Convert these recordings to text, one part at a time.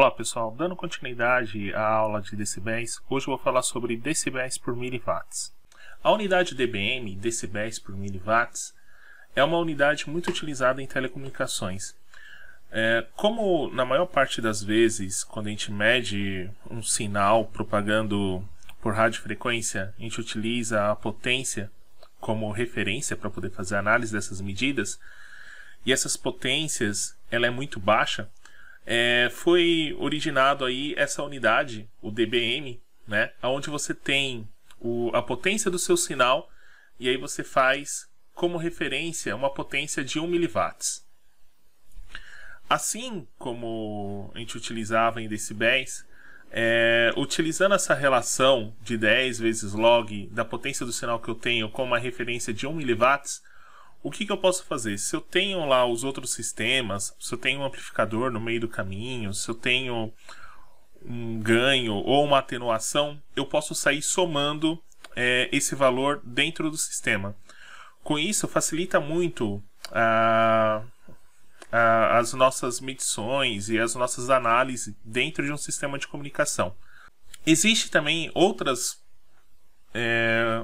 Olá pessoal, dando continuidade à aula de decibéis, hoje eu vou falar sobre decibéis por miliwatts. A unidade dBm, decibéis por miliwatts, é uma unidade muito utilizada em telecomunicações. Como na maior parte das vezes, quando a gente mede um sinal propagando por radiofrequência, a gente utiliza a potência como referência para poder fazer a análise dessas medidas, e essas potências ela é muito baixa, foi originado aí essa unidade, o dBm, né, onde você tem a potência do seu sinal e aí você faz como referência uma potência de 1 miliwatts. Assim como a gente utilizava em decibéis, utilizando essa relação de 10 vezes log da potência do sinal que eu tenho com uma referência de 1 miliwatts, o que eu posso fazer? Se eu tenho lá os outros sistemas, se eu tenho um amplificador no meio do caminho, se eu tenho um ganho ou uma atenuação, eu posso sair somando esse valor dentro do sistema. Com isso, facilita muito as nossas medições e as nossas análises dentro de um sistema de comunicação. Existem também outras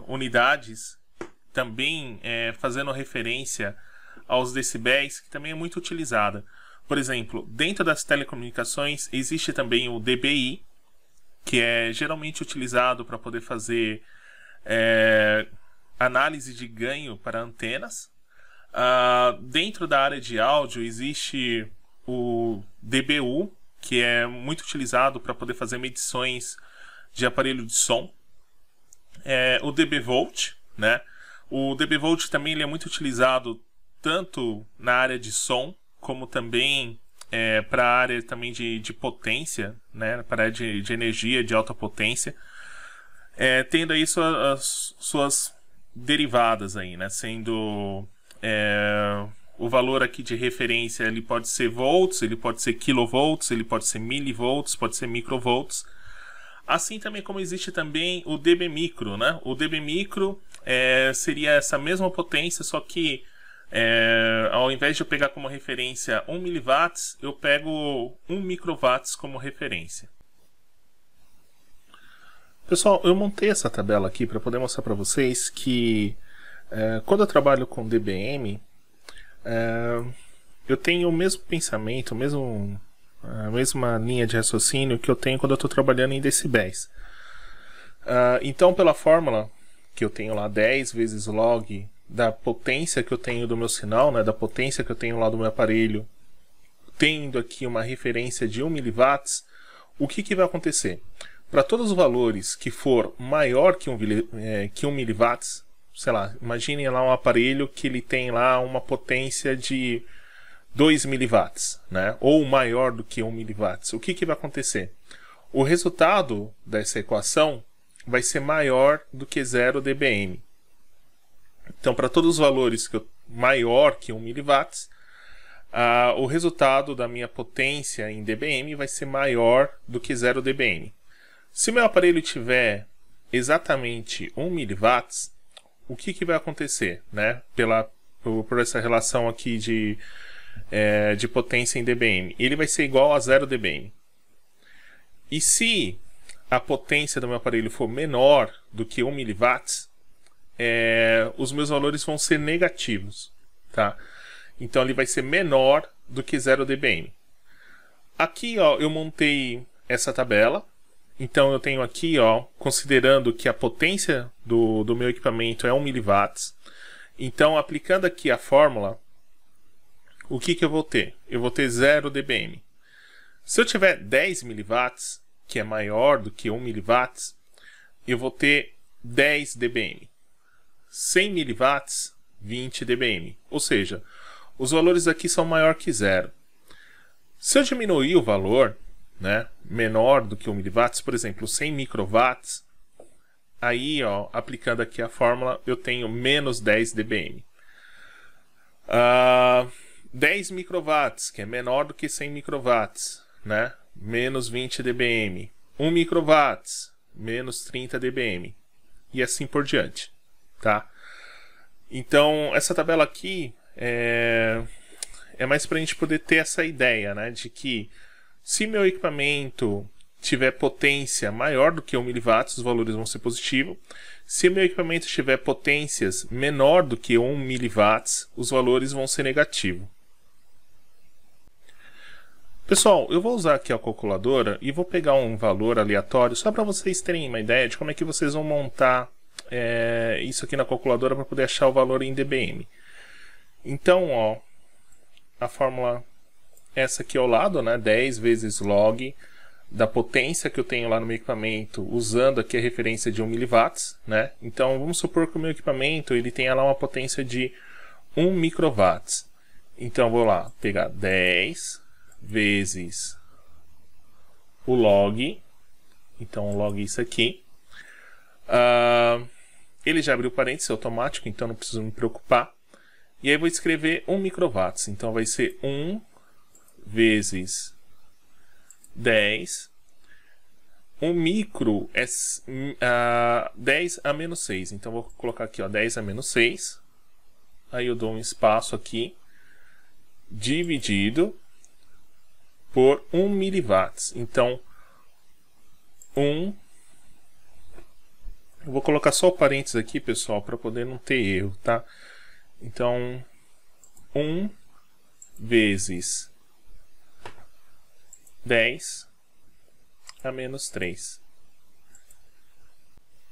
unidades também fazendo referência aos decibéis, que também é muito utilizada. Por exemplo, dentro das telecomunicações existe também o dBi, que é geralmente utilizado para poder fazer análise de ganho para antenas. Dentro da área de áudio existe o dBu, que é muito utilizado para poder fazer medições de aparelho de som. O dBvolt, né? O dBvolt também ele é muito utilizado tanto na área de som, como também para a área também de potência, né? Para a área de energia de alta potência, tendo aí suas derivadas aí, né? Sendo o valor aqui de referência, ele pode ser volts, ele pode ser kilovolts, ele pode ser milivolts, pode ser microvolts. Assim também como existe também o dBmicro, né? O dBmicro seria essa mesma potência, só que ao invés de eu pegar como referência 1 miliwatts, eu pego 1 microwatts como referência. Pessoal, eu montei essa tabela aqui para poder mostrar para vocês que quando eu trabalho com dBm, eu tenho o mesmo pensamento, a mesma linha de raciocínio que eu tenho quando eu estou trabalhando em decibéis. Então, pela fórmula que eu tenho lá 10 vezes log da potência que eu tenho do meu sinal, né, da potência que eu tenho lá do meu aparelho, tendo aqui uma referência de 1 miliwatts, o que vai acontecer? Para todos os valores que for maior que 1 miliwatts, sei lá, imaginem lá um aparelho que ele tem lá uma potência de 2 miliwatts, né? Ou maior do que 1 miliwatts. O que vai acontecer? O resultado dessa equação vai ser maior do que 0 dBm. Então, para todos os valores maior que 1 miliwatts, o resultado da minha potência em dBm vai ser maior do que 0 dBm. Se meu aparelho tiver exatamente 1 miliwatts, o que vai acontecer, né? Por essa relação aqui de potência em dBm, ele vai ser igual a 0 dBm. E se a potência do meu aparelho for menor do que 1 miliwatts, os meus valores vão ser negativos, tá? Então ele vai ser menor do que 0 dBm. Aqui, ó, eu montei essa tabela. Então eu tenho aqui, ó, considerando que a potência do meu equipamento é 1 miliwatts. Então, aplicando aqui a fórmula, o que eu vou ter? Eu vou ter 0 dBm. Se eu tiver 10 miliwatts, que é maior do que 1 miliwatts, eu vou ter 10 dBm. 100 miliwatts, 20 dBm. Ou seja, os valores aqui são maior que 0. Se eu diminuir o valor, né, menor do que 1 miliwatts, por exemplo, 100 microwatts, aí, ó, aplicando aqui a fórmula, eu tenho menos 10 dBm. 10 microwatts, que é menor do que 100 microwatts, né? Menos 20 dBm. 1 microwatts, menos 30 dBm. E assim por diante, tá? Então, essa tabela aqui é mais para a gente poder ter essa ideia, né? De que Se meu equipamento tiver potência maior do que 1 mW, os valores vão ser positivos. Se meu equipamento tiver potências menor do que 1 mW, os valores vão ser negativos. Pessoal, eu vou usar aqui a calculadora e vou pegar um valor aleatório só para vocês terem uma ideia de como é que vocês vão montar isso aqui na calculadora para poder achar o valor em dBm. Então, ó, a fórmula essa aqui ao lado, né, 10 vezes log da potência que eu tenho lá no meu equipamento, usando aqui a referência de 1 mW, né? Então, vamos supor que o meu equipamento ele tenha lá uma potência de 1 microwatts. Então, vou lá pegar 10 vezes o log. Então, log isso aqui. Ele já abriu parênteses automático, então não preciso me preocupar. E aí vou escrever 1 microwatts. Então, vai ser 1 vezes 10. 1 micro é 10 a menos 6. Então, vou colocar aqui, ó, 10 a menos 6. Aí eu dou um espaço aqui. Dividido por 1 miliwatts. Então, 1... Eu vou colocar só o parênteses aqui, pessoal, para poder não ter erro, tá? Então, 1 vezes 10 a menos 3.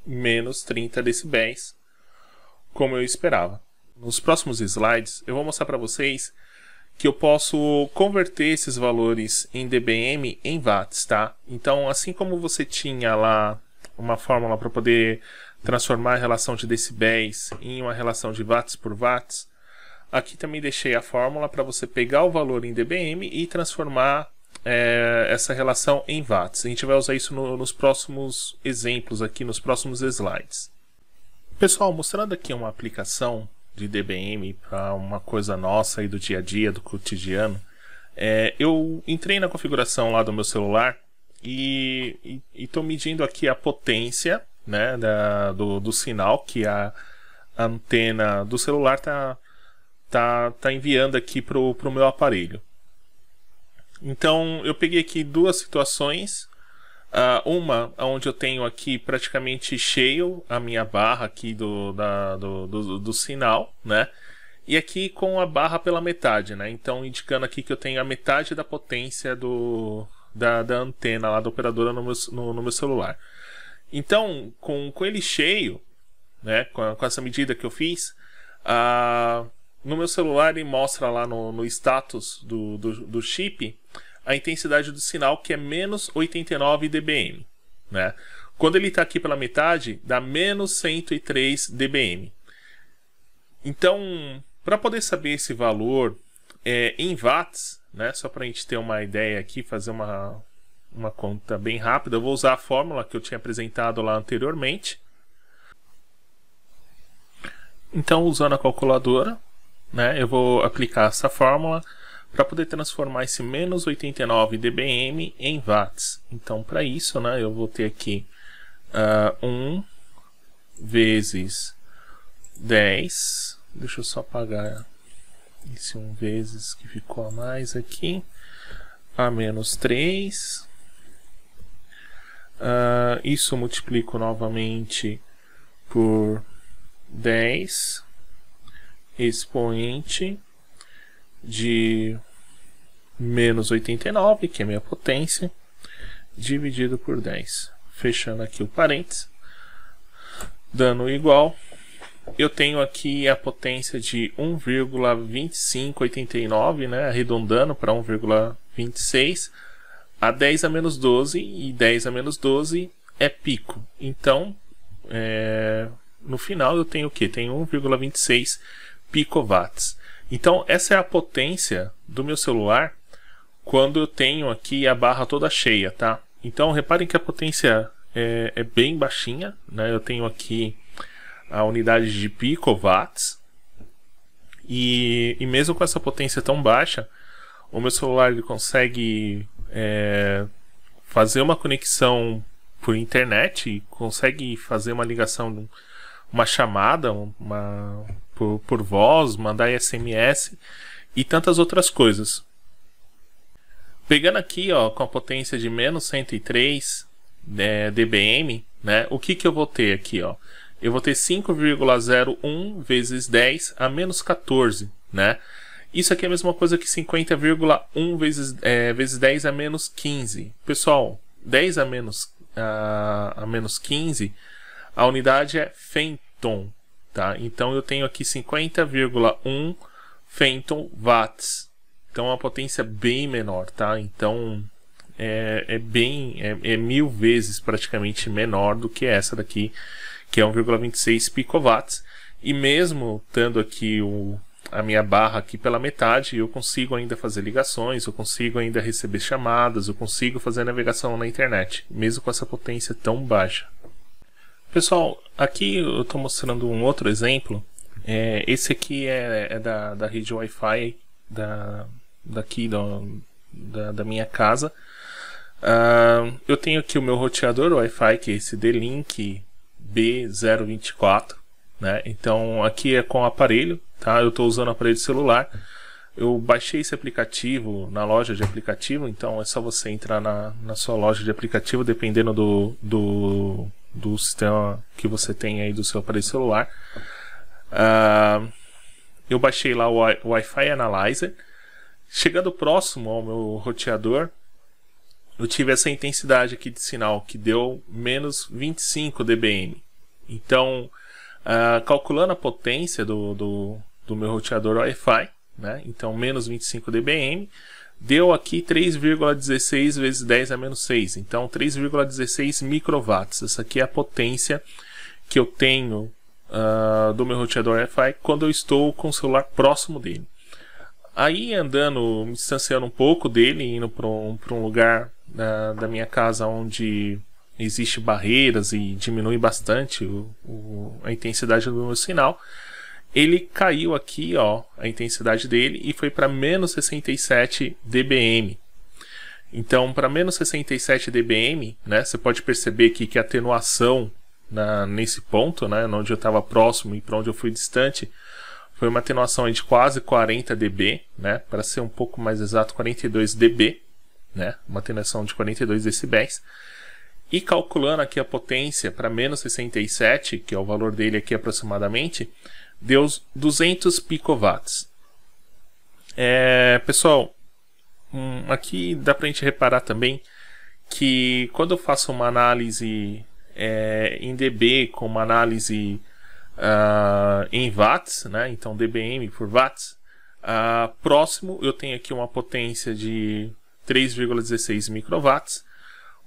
Menos 30 decibéis, como eu esperava. Nos próximos slides, eu vou mostrar para vocês que eu posso converter esses valores em dBm em watts, tá? Então, assim como você tinha lá uma fórmula para poder transformar a relação de decibéis em uma relação de watts por watts, aqui também deixei a fórmula para você pegar o valor em dBm e transformar essa relação em watts. A gente vai usar isso nos próximos exemplos aqui, nos próximos slides. Pessoal, mostrando aqui uma aplicação de dBm para uma coisa nossa aí do dia a dia, do cotidiano, eu entrei na configuração lá do meu celular e estou medindo aqui a potência, né, do sinal que a antena do celular tá enviando aqui para o meu aparelho. Então eu peguei aqui duas situações, uma onde eu tenho aqui praticamente cheio a minha barra aqui do sinal, né? E aqui com a barra pela metade, né? Então indicando aqui que eu tenho a metade da potência da antena lá da operadora no meu celular. Então com ele cheio, né? Com essa medida que eu fiz, no meu celular ele mostra lá no status do chip a intensidade do sinal, que é menos 89 dBm, né? Quando ele está aqui pela metade, dá menos 103 dBm. Então, para poder saber esse valor em watts, né? Só para a gente ter uma ideia aqui, fazer uma conta bem rápida, eu vou usar a fórmula que eu tinha apresentado lá anteriormente. Então, usando a calculadora, né, eu vou aplicar essa fórmula para poder transformar esse menos 89 dBm em watts. Então, para isso, né, eu vou ter aqui 1 vezes 10. Deixa eu só apagar esse 1 vezes que ficou a mais aqui. A menos 3. Isso eu multiplico novamente por 10 expoente de menos 89, que é a minha potência, dividido por 10. Fechando aqui o parênteses, dando igual, eu tenho aqui a potência de 1,2589, né, arredondando para 1,26, a 10 a menos 12, e 10 a menos 12 é pico. Então, no final eu tenho o que? Tenho 1,26 picowatts. Então essa é a potência do meu celular quando eu tenho aqui a barra toda cheia, tá? Então reparem que a potência é bem baixinha, né? Eu tenho aqui a unidade de picowatts e mesmo com essa potência tão baixa, o meu celular ele consegue fazer uma conexão por internet, consegue fazer uma ligação, uma chamada, por voz, mandar SMS e tantas outras coisas. Pegando aqui, ó, com a potência de menos 103 dBm, né? O que eu vou ter aqui, ó? Eu vou ter 5,01 vezes 10 a menos 14, né? Isso aqui é a mesma coisa que 50,1 vezes 10 a menos 15. Pessoal, 10 a menos 15, a unidade é femton, tá? Então eu tenho aqui 50,1 femton watts. Então é uma potência bem menor, tá? Então é 1000 vezes praticamente menor do que essa daqui, que é 1,26 picowatts. E mesmo estando aqui a minha barra aqui pela metade, eu consigo ainda fazer ligações, eu consigo ainda receber chamadas, eu consigo fazer navegação na internet, mesmo com essa potência tão baixa. Pessoal, aqui eu estou mostrando um outro exemplo. Esse aqui é da rede Wi-Fi daqui da minha casa. Eu tenho aqui o meu roteador Wi-Fi, que é esse D-Link B024, né? Então aqui é com o aparelho, tá? Eu estou usando o aparelho celular. Eu baixei esse aplicativo na loja de aplicativo, então é só você entrar na sua loja de aplicativo, dependendo do sistema que você tem aí do seu aparelho celular. Eu baixei lá o Wi-Fi Analyzer. Chegando próximo ao meu roteador, eu tive essa intensidade aqui de sinal que deu menos 25 dBm. Então, calculando a potência do meu roteador Wi-Fi, né? Então menos 25 dBm, deu aqui 3,16 vezes 10 a menos 6. Então 3,16 microwatts. Essa aqui é a potência que eu tenho do meu roteador Wi-Fi quando eu estou com o celular próximo dele. Aí andando, me distanciando um pouco dele, indo para um lugar da minha casa onde existe barreiras e diminui bastante a intensidade do meu sinal, ele caiu aqui, ó, a intensidade dele, e foi para menos 67 dBm. Então, para menos 67 dBm, né, você pode perceber aqui que a atenuação nesse ponto, né, onde eu estava próximo e para onde eu fui distante, foi uma atenuação de quase 40 dB, né, para ser um pouco mais exato, 42 dB, né, uma atenuação de 42 decibéis. E calculando aqui a potência para menos 67, que é o valor dele aqui aproximadamente, deu 200 picowatts. Pessoal, aqui dá para a gente reparar também que quando eu faço uma análise em dB com uma análise em watts, né? Então dBm por watts, próximo eu tenho aqui uma potência de 3,16 microwatts.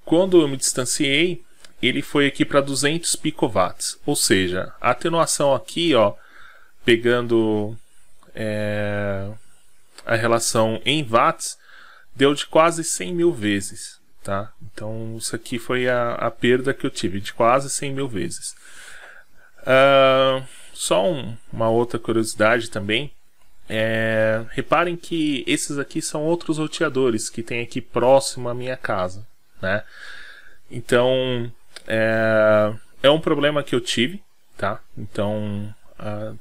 Quando eu me distanciei, ele foi aqui para 200 picowatts, ou seja, a atenuação aqui, ó, pegando a relação em watts, deu de quase 100 mil vezes, tá? Então isso aqui foi a perda que eu tive, de quase 100 mil vezes. Só uma outra curiosidade também, reparem que esses aqui são outros roteadores que tem aqui próximo à minha casa, né? Então é um problema que eu tive, tá? Então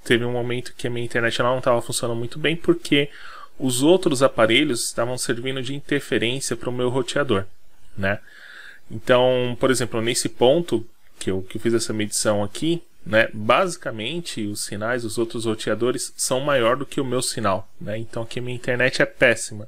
teve um momento que a minha internet não estava funcionando muito bem porque os outros aparelhos estavam servindo de interferência para o meu roteador, né? Então, por exemplo, nesse ponto que eu fiz essa medição aqui, né, basicamente os sinais dos outros roteadores são maior do que o meu sinal, né? Então aqui a minha internet é péssima.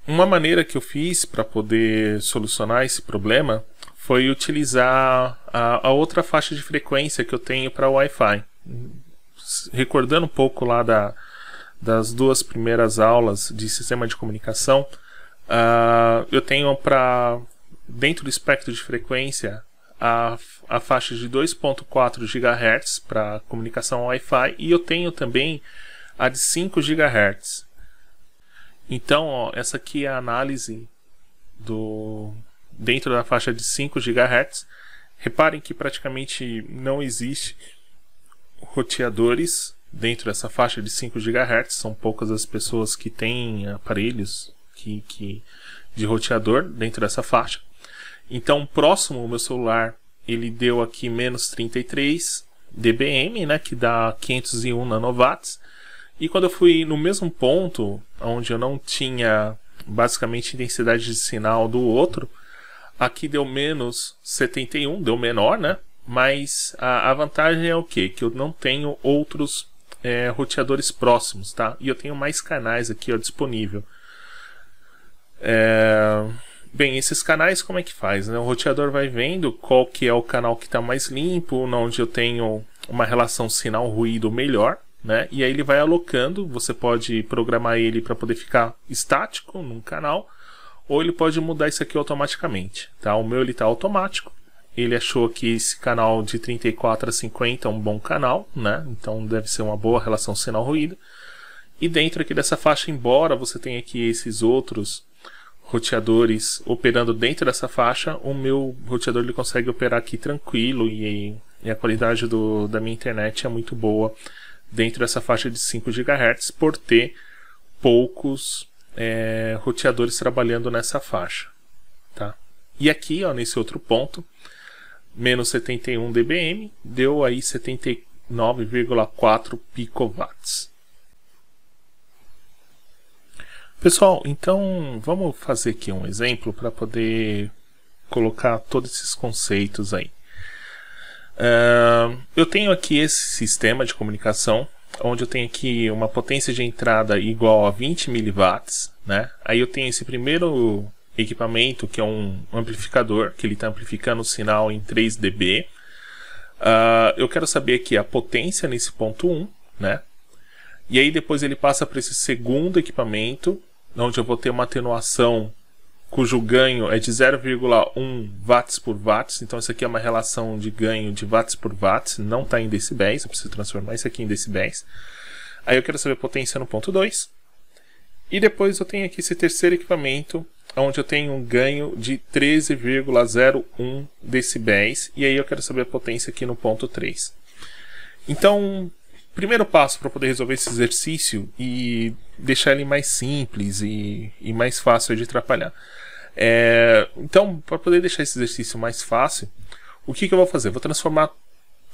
Uma maneira que eu fiz para poder solucionar esse problema foi utilizar a outra faixa de frequência que eu tenho para o Wi-Fi. Recordando um pouco lá das duas primeiras aulas de sistema de comunicação, eu tenho dentro do espectro de frequência a faixa de 2.4 GHz para comunicação Wi-Fi, e eu tenho também a de 5 GHz. Então, ó, essa aqui é a análise dentro da faixa de 5 GHz. Reparem que praticamente não existe roteadores dentro dessa faixa de 5 GHz. São poucas as pessoas que têm aparelhos de roteador dentro dessa faixa. Então, próximo ao meu celular, ele deu aqui menos 33 dBm, né, que dá 501 nanowatts. E quando eu fui no mesmo ponto, onde eu não tinha basicamente intensidade de sinal do outro, aqui deu menos 71, deu menor, né? Mas a vantagem é o quê? Que eu não tenho outros roteadores próximos, tá? E eu tenho mais canais aqui, ó, disponível. Bem, esses canais como é que faz, né? O roteador vai vendo qual que é o canal que está mais limpo, onde eu tenho uma relação sinal-ruído melhor, né? E aí ele vai alocando, você pode programar ele para poder ficar estático num canal, ou ele pode mudar isso aqui automaticamente, tá? O meu ele está automático. Ele achou que esse canal de 34 a 50 é um bom canal, né? Então deve ser uma boa relação sinal-ruído. E dentro aqui dessa faixa, embora você tenha aqui esses outros roteadores operando dentro dessa faixa, o meu roteador ele consegue operar aqui tranquilo e a qualidade da minha internet é muito boa dentro dessa faixa de 5 GHz por ter poucos roteadores trabalhando nessa faixa, tá? E aqui, ó, nesse outro ponto, menos 71 dBm, deu aí 79,4 picowatts. Pessoal, então vamos fazer aqui um exemplo para poder colocar todos esses conceitos aí. Eu tenho aqui esse sistema de comunicação, onde eu tenho aqui uma potência de entrada igual a 20 mW, né? Aí eu tenho esse primeiro equipamento, que é um amplificador, que ele está amplificando o sinal em 3 dB. Eu quero saber aqui a potência nesse ponto 1, né? E aí depois ele passa para esse segundo equipamento, onde eu vou ter uma atenuação cujo ganho é de 0,1 watts por watts. Então isso aqui é uma relação de ganho de watts por watts, não está em decibéis, eu preciso transformar isso aqui em decibéis. Aí eu quero saber a potência no ponto 2. E depois eu tenho aqui esse terceiro equipamento, onde eu tenho um ganho de 13,01 decibéis. E aí eu quero saber a potência aqui no ponto 3. Então, primeiro passo para poder resolver esse exercício e deixar ele mais simples e mais fácil de atrapalhar. Então, para poder deixar esse exercício mais fácil, o que eu vou fazer? Vou transformar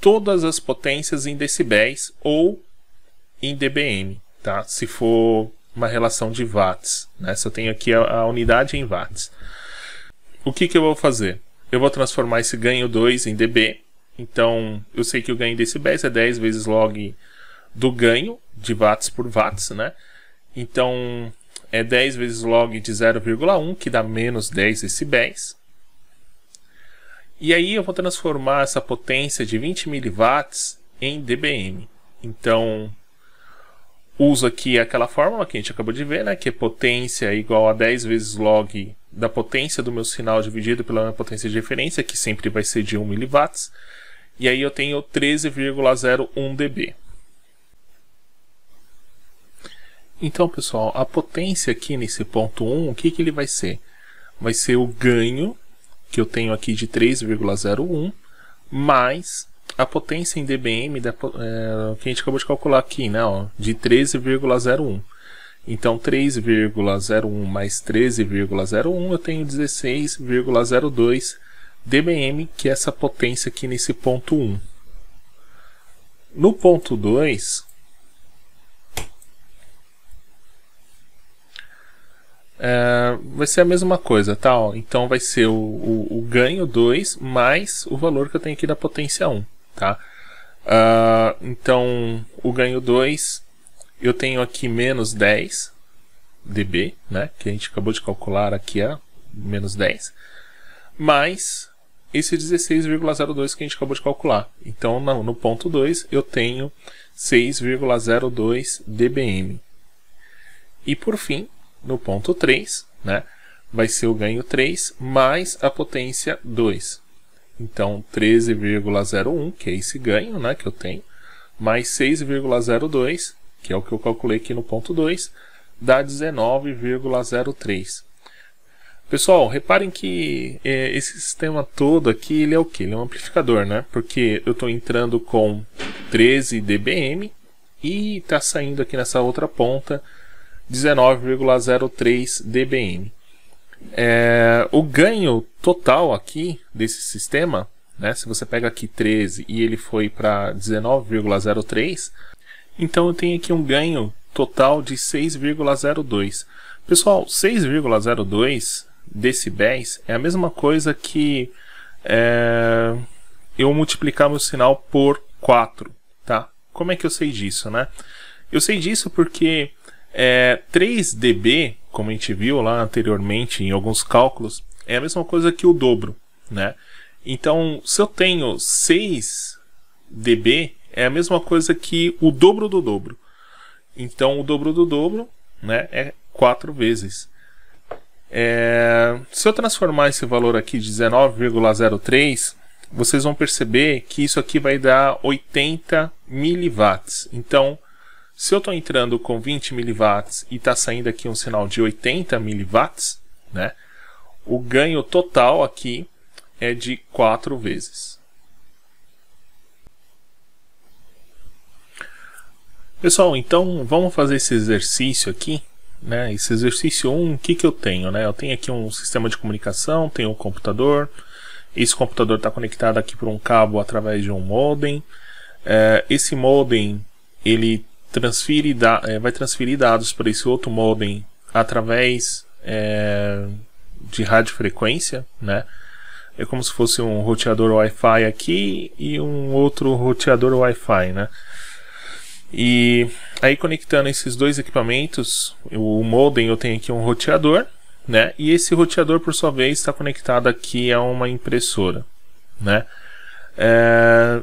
todas as potências em decibéis ou em dBm, tá? Se for uma relação de watts, né? Se eu tenho aqui a unidade em watts. O que eu vou fazer? Eu vou transformar esse ganho 2 em dB. Então, eu sei que o ganho em decibéis é 10 vezes log do ganho de watts por watts, né? Então, é 10 vezes log de 0,1, que dá menos 10 decibéis. E aí eu vou transformar essa potência de 20 mW em dBm. Então, uso aqui aquela fórmula que a gente acabou de ver, né? Que é potência igual a 10 vezes log da potência do meu sinal dividido pela minha potência de referência, que sempre vai ser de 1 mW. E aí eu tenho 13,01 dB. Então, pessoal, a potência aqui nesse ponto 1, o que ele vai ser? Vai ser o ganho, que eu tenho aqui de 3,01, mais a potência em dBm que a gente acabou de calcular aqui, né, ó, de 13,01. Então, 3,01 mais 13,01, eu tenho 16,02 dBm, que é essa potência aqui nesse ponto 1. No ponto 2... vai ser a mesma coisa, tá? Ó, então vai ser o ganho 2 mais o valor que eu tenho aqui da potência 1, tá? Então, o ganho 2, eu tenho aqui menos 10 dB, né? Que a gente acabou de calcular aqui, menos 10, mais esse 16,02 que a gente acabou de calcular. Então, no ponto 2, eu tenho 6,02 dBm. E por fim, no ponto 3, né, vai ser o ganho 3 mais a potência 2. Então, 13,01, que é esse ganho, né, que eu tenho, mais 6,02, que é o que eu calculei aqui no ponto 2, dá 19,03. Pessoal, reparem que esse sistema todo aqui, ele é o quê? Ele é um amplificador, né? Porque eu estou entrando com 13 dBm e está saindo aqui nessa outra ponta 19,03 dBm. O ganho total aqui desse sistema, né, se você pega aqui 13 e ele foi para 19,03, Então eu tenho aqui um ganho total de 6,02. Pessoal, 6,02 decibéis é a mesma coisa que eu multiplicar meu sinal por 4, tá? Como é que eu sei disso, né? Eu sei disso porque 3 dB, como a gente viu lá anteriormente em alguns cálculos, é a mesma coisa que o dobro, né? Então, se eu tenho 6 dB, é a mesma coisa que o dobro do dobro. Então, o dobro do dobro, né, é 4 vezes. Se eu transformar esse valor aqui de 19,03, vocês vão perceber que isso aqui vai dar 80 miliwatts. Então, se eu estou entrando com 20 miliwatts e está saindo aqui um sinal de 80 miliwatts, né, o ganho total aqui é de 4 vezes. Pessoal, então vamos fazer esse exercício aqui, né? Esse exercício 1, o que eu tenho, né? Eu tenho aqui um sistema de comunicação, tenho um computador. Esse computador está conectado aqui por um cabo através de um modem. Esse modem ele vai transferir dados para esse outro modem através de radiofrequência, né? É como se fosse um roteador Wi-Fi aqui e um outro roteador Wi-Fi, né? E aí, conectando esses dois equipamentos, o modem, eu tenho aqui um roteador, né? E esse roteador, por sua vez, está conectado aqui a uma impressora, né?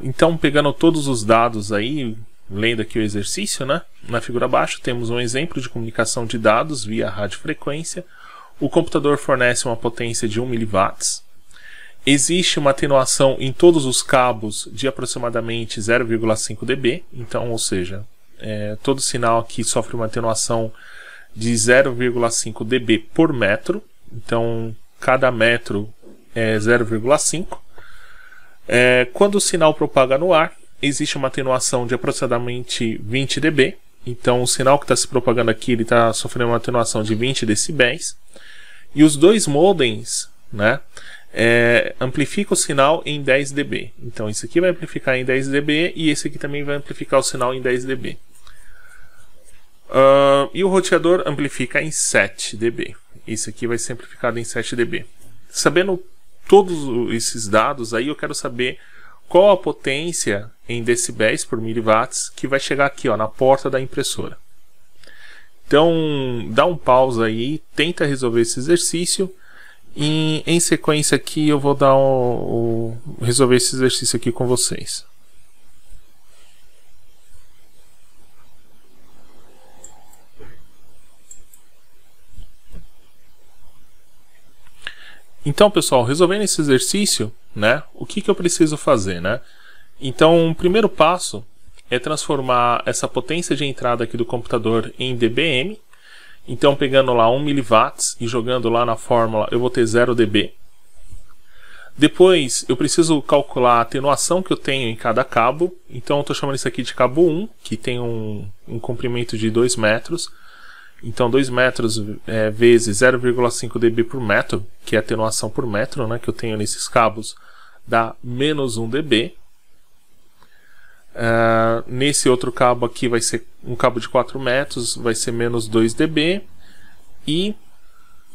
Então, pegando todos os dados aí, lendo aqui o exercício, né? Na figura abaixo temos um exemplo de comunicação de dados via radiofrequência. O computador fornece uma potência de 1 mW. Existe uma atenuação em todos os cabos de aproximadamente 0,5 dB. Então, ou seja, todo sinal aqui sofre uma atenuação de 0,5 dB por metro. Então, cada metro é 0,5. Quando o sinal propaga no ar, existe uma atenuação de aproximadamente 20 dB. Então, o sinal que está se propagando aqui está sofrendo uma atenuação de 20 decibéis. E os dois modems, né, amplifica o sinal em 10 dB. Então esse aqui vai amplificar em 10 dB e esse aqui também vai amplificar o sinal em 10 dB. E o roteador amplifica em 7 dB. Esse aqui vai ser amplificado em 7 dB. Sabendo todos esses dados aí, eu quero saber qual a potência em decibéis por miliwatts que vai chegar aqui, ó, na porta da impressora. Então dá um pausa aí, tenta resolver esse exercício. E em sequência aqui eu vou dar resolver esse exercício aqui com vocês. Então, pessoal, resolvendo esse exercício, né, o que eu preciso fazer, né? Então, o primeiro passo é transformar essa potência de entrada aqui do computador em dBm. Então, pegando lá 1 mW e jogando lá na fórmula, eu vou ter 0 dB. Depois, eu preciso calcular a atenuação que eu tenho em cada cabo. Então, eu estou chamando isso aqui de cabo 1, que tem um comprimento de 2 metros. Então, 2 metros vezes 0,5 dB por metro, que é a atenuação por metro, né, que eu tenho nesses cabos, dá menos 1 dB. Nesse outro cabo aqui vai ser um cabo de 4 metros, vai ser menos 2 dB. E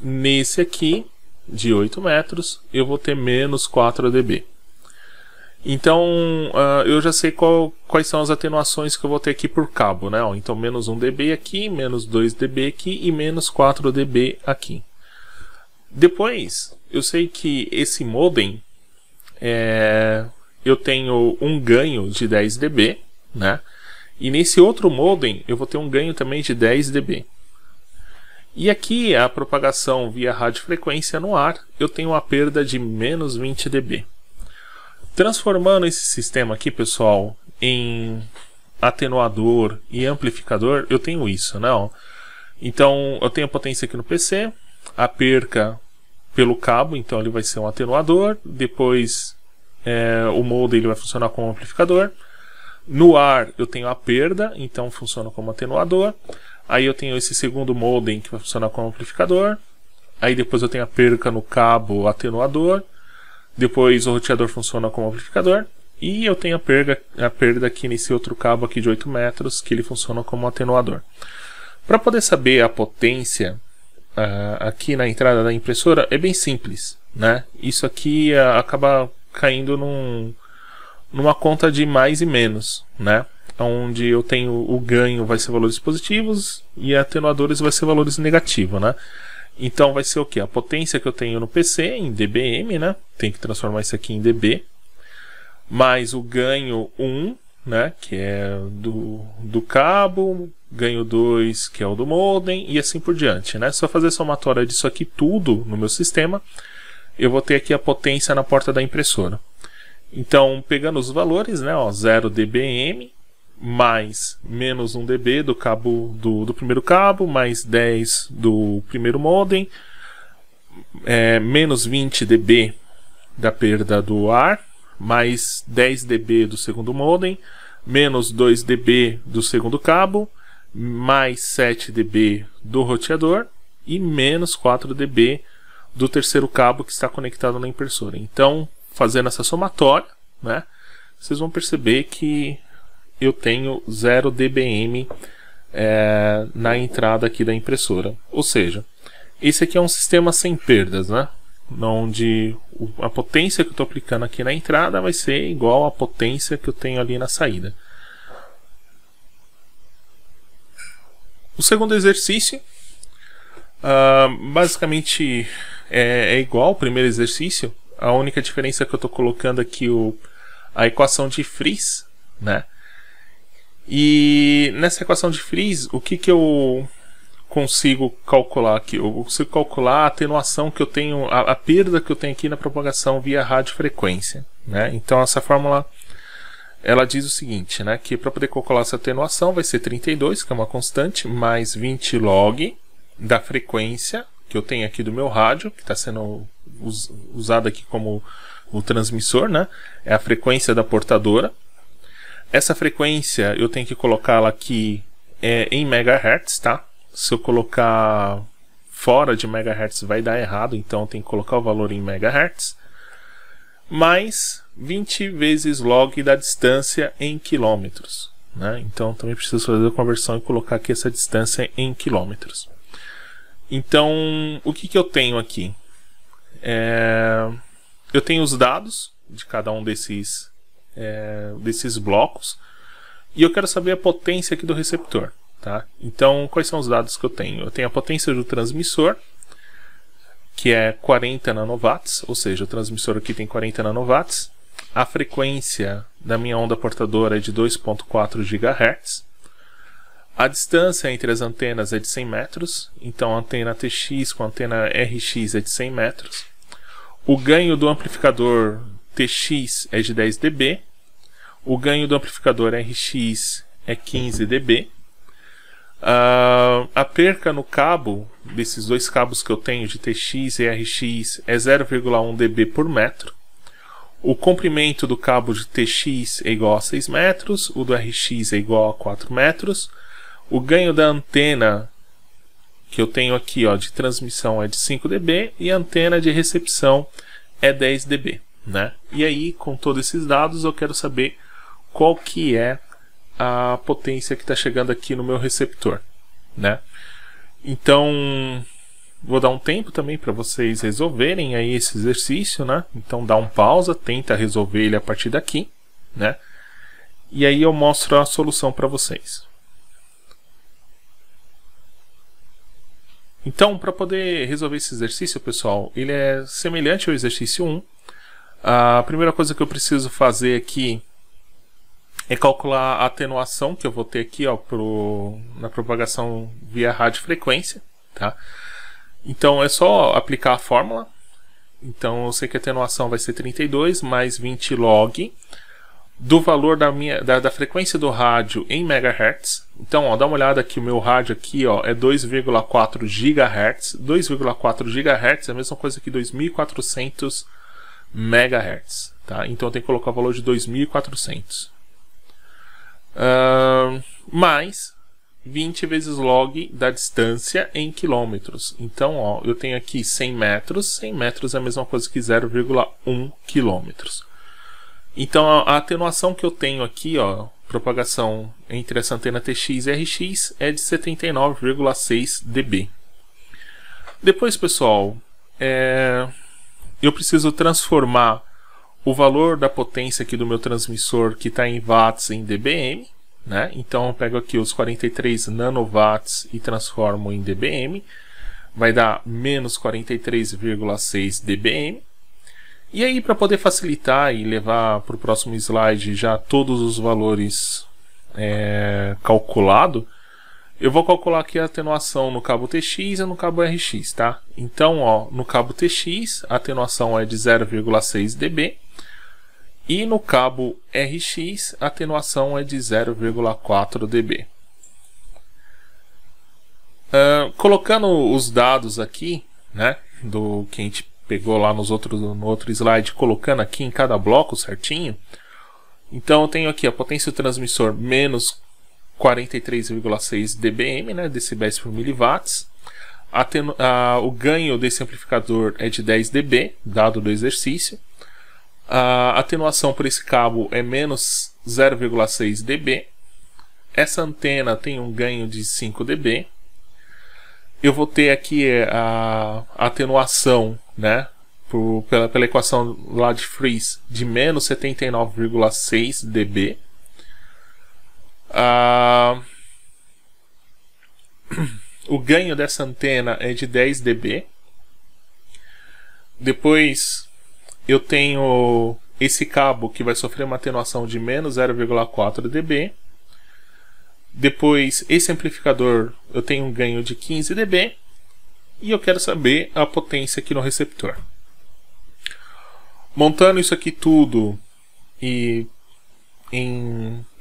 nesse aqui, de 8 metros, eu vou ter menos 4 dB. Então, eu já sei quais são as atenuações que eu vou ter aqui por cabo, né? Então, menos 1 dB aqui, menos 2 dB aqui e menos 4 dB aqui. Depois, eu sei que esse modem, eu tenho um ganho de 10 dB, né? E nesse outro modem, eu vou ter um ganho também de 10 dB. E aqui, a propagação via radiofrequência no ar, eu tenho uma perda de menos 20 dB. Transformando esse sistema aqui, pessoal, em atenuador e amplificador, eu tenho isso, né? Então, eu tenho a potência aqui no PC, a perca pelo cabo, então ele vai ser um atenuador, depois o modem ele vai funcionar como amplificador. No ar eu tenho a perda, então funciona como atenuador. Aí eu tenho esse segundo modem que vai funcionar como amplificador. Aí depois eu tenho a perca no cabo atenuador. Depois o roteador funciona como amplificador. E eu tenho a perda aqui nesse outro cabo aqui de 8 metros, que ele funciona como atenuador. Para poder saber a potência aqui na entrada da impressora, é bem simples, né? Isso aqui acaba caindo numa conta de mais e menos, né? Onde eu tenho o ganho vai ser valores positivos e atenuadores vai ser valores negativos, né? Então vai ser o que? A potência que eu tenho no PC em dBm, né? Tem que transformar isso aqui em dB, mais o ganho 1, né? Que é do cabo, ganho 2, que é o do modem, e assim por diante, né? Se eu fazer somatória disso aqui tudo no meu sistema, eu vou ter aqui a potência na porta da impressora. Então, pegando os valores, né? Ó, 0 dBm mais menos 1 dB do cabo do primeiro cabo, mais 10 do primeiro modem, menos 20 dB da perda do ar, mais 10 dB do segundo modem, menos 2 dB do segundo cabo, mais 7 dB do roteador e menos 4 dB do terceiro cabo que está conectado na impressora. Então, fazendo essa somatória, né, vocês vão perceber que eu tenho 0 dBm na entrada aqui da impressora. Ou seja, esse aqui é um sistema sem perdas, né? Onde a potência que eu estou aplicando aqui na entrada vai ser igual à potência que eu tenho ali na saída. O segundo exercício basicamente é igual ao primeiro exercício. A única diferença é que eu estou colocando aqui a equação de Fries, né? E nessa equação de Fries, o que eu consigo calcular aqui? Eu consigo calcular a atenuação que eu tenho, a perda que eu tenho aqui na propagação via radiofrequência, né? Então essa fórmula ela diz o seguinte, né? Que para poder calcular essa atenuação vai ser 32, que é uma constante, mais 20 log da frequência que eu tenho aqui do meu rádio, que está sendo usado aqui como o transmissor, né? É a frequência da portadora. Essa frequência eu tenho que colocá-la aqui em megahertz, tá? Se eu colocar fora de megahertz vai dar errado, então eu tenho que colocar o valor em megahertz. Mais 20 vezes log da distância em quilômetros, né? Então também preciso fazer a conversão e colocar aqui essa distância em quilômetros. Então, o que eu tenho aqui? Eu tenho os dados de cada um desses blocos e eu quero saber a potência aqui do receptor, tá? Então, quais são os dados que eu tenho? Eu tenho a potência do transmissor, que é 40 nanowatts, ou seja, o transmissor aqui tem 40 nanowatts. A frequência da minha onda portadora é de 2.4 GHz. A distância entre as antenas é de 100 metros, então a antena TX com a antena RX é de 100 metros. O ganho do amplificador TX é de 10 dB, o ganho do amplificador RX é 15 dB, a perca no cabo, desses dois cabos que eu tenho de TX e RX, é 0,1 dB por metro, o comprimento do cabo de TX é igual a 6 metros, o do RX é igual a 4 metros, o ganho da antena que eu tenho aqui de transmissão é de 5 dB e a antena de recepção é 10 dB. Né? E aí, com todos esses dados, eu quero saber qual que é a potência que está chegando aqui no meu receptor, né? Então, vou dar um tempo também para vocês resolverem aí esse exercício, né? Então, dá um pausa, tenta resolver ele a partir daqui, né? E aí eu mostro a solução para vocês. Então, para poder resolver esse exercício, pessoal, ele é semelhante ao exercício 1. A primeira coisa que eu preciso fazer aqui é calcular a atenuação que eu vou ter aqui na propagação via radiofrequência, tá? Então é só aplicar a fórmula. Então eu sei que a atenuação vai ser 32 mais 20 log do valor da frequência do rádio em megahertz. Então, dá uma olhada aqui, o meu rádio aqui, é 2,4 GHz. 2,4 GHz é a mesma coisa que 2.400 MHz, tá? Então eu tenho que colocar o valor de 2.400. Mais 20 vezes log da distância em quilômetros. Então, eu tenho aqui 100 metros. 100 metros é a mesma coisa que 0,1 quilômetros. Então a atenuação que eu tenho aqui, ó, propagação entre essa antena TX e RX é de 79,6 dB. Depois, pessoal, eu preciso transformar o valor da potência aqui do meu transmissor, que está em watts, em dBm, né? Então eu pego aqui os 43 nanowatts e transformo em dBm. Vai dar menos 43,6 dBm. E aí, para poder facilitar e levar para o próximo slide já todos os valores calculados, eu vou calcular aqui a atenuação no cabo TX e no cabo RX, tá? Então, ó, no cabo TX, a atenuação é de 0,6 dB. E no cabo RX, a atenuação é de 0,4 dB. Colocando os dados aqui, né, do que a gente pegou lá no outro slide, colocando aqui em cada bloco certinho. Então eu tenho aqui a potência do transmissor menos 43,6 dBm, né, decibéis por miliwatts. O ganho desse amplificador é de 10 dB, dado do exercício. A atenuação por esse cabo é menos 0,6 dB. Essa antena tem um ganho de 5 dB. Eu vou ter aqui a atenuação, né, pela equação lá de Fries, de menos 79,6 dB. O ganho dessa antena é de 10 dB. Depois eu tenho esse cabo que vai sofrer uma atenuação de menos 0,4 dB. Depois, esse amplificador, eu tenho um ganho de 15 dB. E eu quero saber a potência aqui no receptor. Montando isso aqui tudo em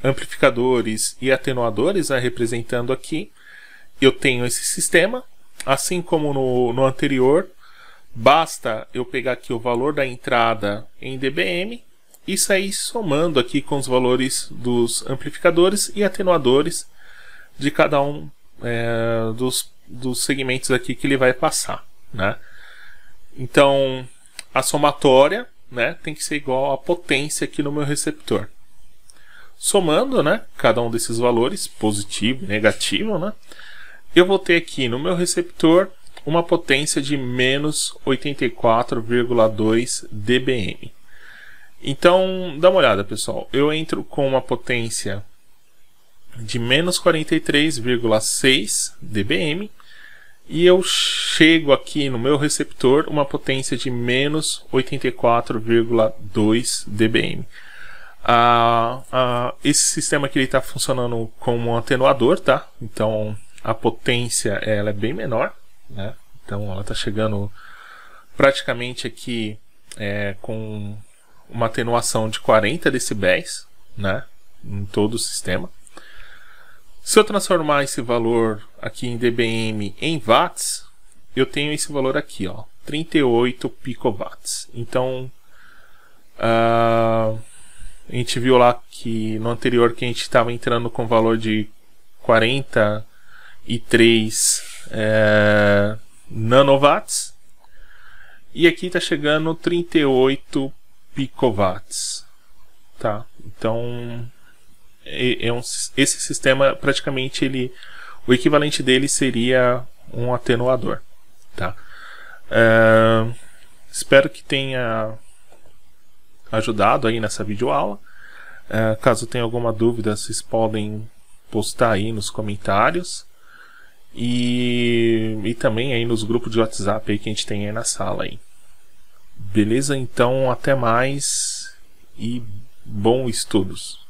amplificadores e atenuadores, representando aqui, eu tenho esse sistema. Assim como no anterior, basta eu pegar aqui o valor da entrada em dBm e sair somando aqui com os valores dos amplificadores e atenuadores de cada um dos segmentos aqui que ele vai passar, né? Então a somatória, né, tem que ser igual à potência aqui no meu receptor. Somando, né, cada um desses valores, positivo e negativo, né, eu vou ter aqui no meu receptor uma potência de menos 84,2 dBm. Então, dá uma olhada, pessoal. Eu entro com uma potência de menos 43,6 dBm e eu chego aqui no meu receptor uma potência de menos 84,2 dBm. Esse sistema aqui está funcionando como um atenuador, tá? Então a potência ela é bem menor, né? Então ela está chegando praticamente aqui com uma atenuação de 40 decibéis, né, em todo o sistema. Se eu transformar esse valor aqui em dBm em watts, eu tenho esse valor aqui, ó, 38 picowatts. Então a gente viu lá que no anterior que a gente estava entrando com valor de 43 nanowatts, e aqui está chegando 38 picowatts, tá? Então esse sistema praticamente o equivalente dele seria um atenuador, tá? Espero que tenha ajudado aí nessa videoaula. Caso tenha alguma dúvida, vocês podem postar aí nos comentários e também aí nos grupos de WhatsApp aí que a gente tem aí na sala aí. Beleza? Então até mais e bons estudos.